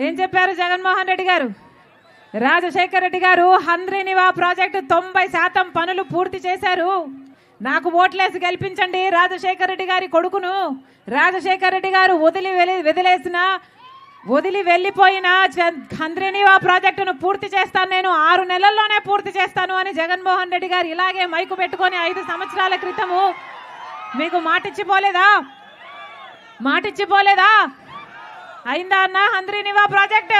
ఏం చెప్పారు జగన్మోహన్ రెడ్డి గారు? రాజశేఖర రెడ్డి గారు హంద్రీనివా ప్రాజెక్టు 90% పనులు పూర్తి చేశారు. నాకు ఓట్లేసి గెలిపించండి రాజశేఖర రెడ్డి గారి కొడుకును. రాజశేఖర రెడ్డి గారు వదిలి వెళ్ళిపోయిన హంద్రీనివా ప్రాజెక్టును పూర్తి చేస్తాను, నేను 6 నెలల్లోనే పూర్తి చేస్తాను అని జగన్మోహన్ రెడ్డి గారు ఇలాగే మైకు పెట్టుకొని 5 సంవత్సరాల క్రితము మీకు మాటిచ్చిపోలేదా? అయిందా అన్న హంద్రీనివా ప్రాజెక్టు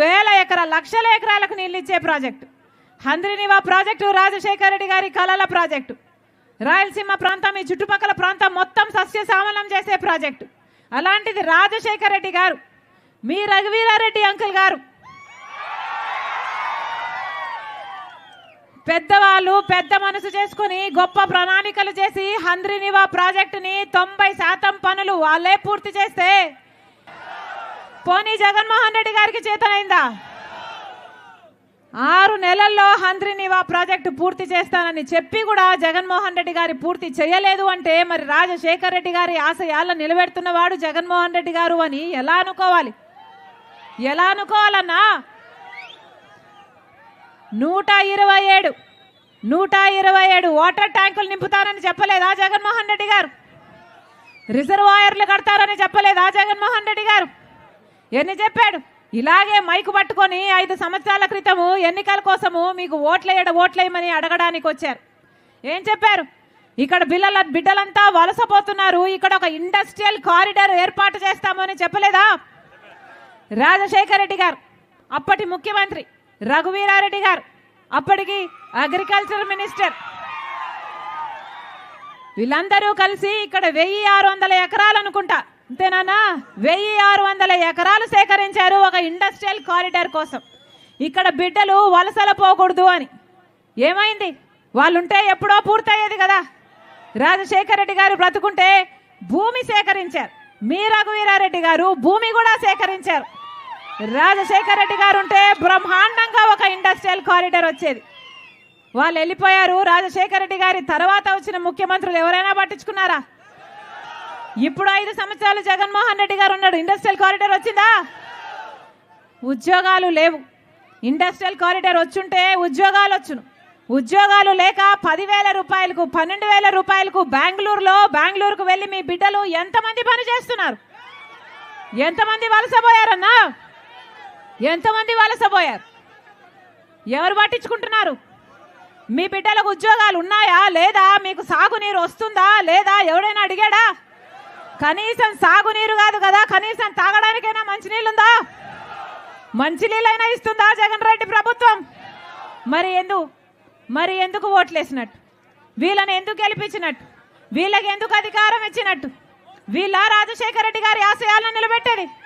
1000 ఎకరాల లక్షల ఎకరాలకు నీళ్ళు ఇచ్చే ప్రాజెక్టు. హంద్రీనివా ప్రాజెక్టు రాజశేఖర రెడ్డి గారి కలల ప్రాజెక్టు. రాయలసీమ ప్రాంతం, ఈ చుట్టుపక్కల ప్రాంతం మొత్తం సస్యశ్యామలం చేసే ప్రాజెక్టు. అలాంటిది రాజశేఖర రెడ్డి గారు, మీ రఘువీరారెడ్డి అంకుల్ గారు పెద్దవాళ్ళు పెద్ద మనసు చేసుకుని గొప్ప ప్రణాళికలు చేసి హంద్రీనివా ప్రాజెక్టుని 90% పనులు వాళ్ళే పూర్తి చేస్తే పోనీ జగన్మోహన్ రెడ్డి గారికి చేతనైందా? 6 నెలల్లో హంద్రీనివా ప్రాజెక్టు పూర్తి చేస్తానని చెప్పి కూడా జగన్మోహన్ రెడ్డి గారి పూర్తి చేయలేదు అంటే మరి రాజశేఖర రెడ్డి గారి ఆశయాలను నిలబెడుతున్నవాడు జగన్మోహన్ రెడ్డి గారు అని ఎలా అనుకోవాలన్నా? 127 వాటర్ ట్యాంకులు నింపుతారని చెప్పలేదా జగన్మోహన్ రెడ్డి గారు? రిజర్వాయర్లు కడతారని చెప్పలేదా జగన్మోహన్ రెడ్డి గారు? ఎన్ని చెప్పాడు? ఇలాగే మైకు పట్టుకొని 5 సంవత్సరాల క్రితము ఎన్నికల కోసము మీకు ఓట్లేయమని అడగడానికి వచ్చారు. ఏం చెప్పారు? ఇక్కడ బిడ్డలంతా వలసపోతున్నారు, ఇక్కడ ఒక ఇండస్ట్రియల్ కారిడార్ ఏర్పాటు చేస్తామని చెప్పలేదా రాజశేఖర రెడ్డి గారు? అప్పటి ముఖ్యమంత్రి రఘువీరారెడ్డి గారు, అప్పటికి అగ్రికల్చర్ మినిస్టర్, వీళ్ళందరూ కలిసి ఇక్కడ 1600 ఎకరాలు అనుకుంటా, అంతేనా? 1600 ఎకరాలు సేకరించారు ఒక ఇండస్ట్రియల్ కారిడార్ కోసం. ఇక్కడ బిడ్డలు వలసల పోకూడదు అని. ఏమైంది? వాళ్ళుంటే ఎప్పుడో పూర్తయ్యేది కదా. రాజశేఖర రెడ్డి గారు బ్రతుకుంటే భూమి సేకరించారు, మీ రఘువీరారెడ్డి గారు భూమి కూడా సేకరించారు. రాజశేఖర రెడ్డి గారు ఉంటే బ్రహ్మాండంగా ఒక ఇండస్ట్రియల్ కారిడార్ వచ్చేది. వాళ్ళు వెళ్ళిపోయారు. రాజశేఖర రెడ్డి గారి తర్వాత వచ్చిన ముఖ్యమంత్రులు ఎవరైనా పట్టించుకున్నారా? ఇప్పుడు 5 సంవత్సరాలు జగన్మోహన్ రెడ్డి గారు ఉన్నాడు, ఇండస్ట్రియల్ కారిడార్ వచ్చిందా? ఉద్యోగాలు లేవు. ఇండస్ట్రియల్ కారిడార్ వచ్చుంటే ఉద్యోగాలు వచ్చును. ఉద్యోగాలు లేక 10,000 రూపాయలకు 12,000 రూపాయలకు బెంగళూరుకు వెళ్ళి మీ బిడ్డలు ఎంతమంది పని చేస్తున్నారు? ఎంతమంది వలసపోయారన్నా? ఎవరు పట్టించుకుంటున్నారు? మీ బిడ్డలకు ఉద్యోగాలు ఉన్నాయా లేదా? మీకు సాగునీరు వస్తుందా లేదా? ఎవడైనా అడిగాడా? కనీసం సాగునీరు కాదు కదా, కనీసం తాగడానికైనా మంచినీళ్ళుందా? మంచినీళ్ళైనా ఇస్తుందా జగన్ రెడ్డి ప్రభుత్వం? మరి ఎందుకు ఓట్లేసినట్టు? వీళ్ళని ఎందుకు గెలిపించినట్టు? వీళ్ళకి ఎందుకు అధికారం ఇచ్చినట్టు? వీళ్ళ రాజశేఖర రెడ్డి గారి ఆశయాలను నిలబెట్టేది?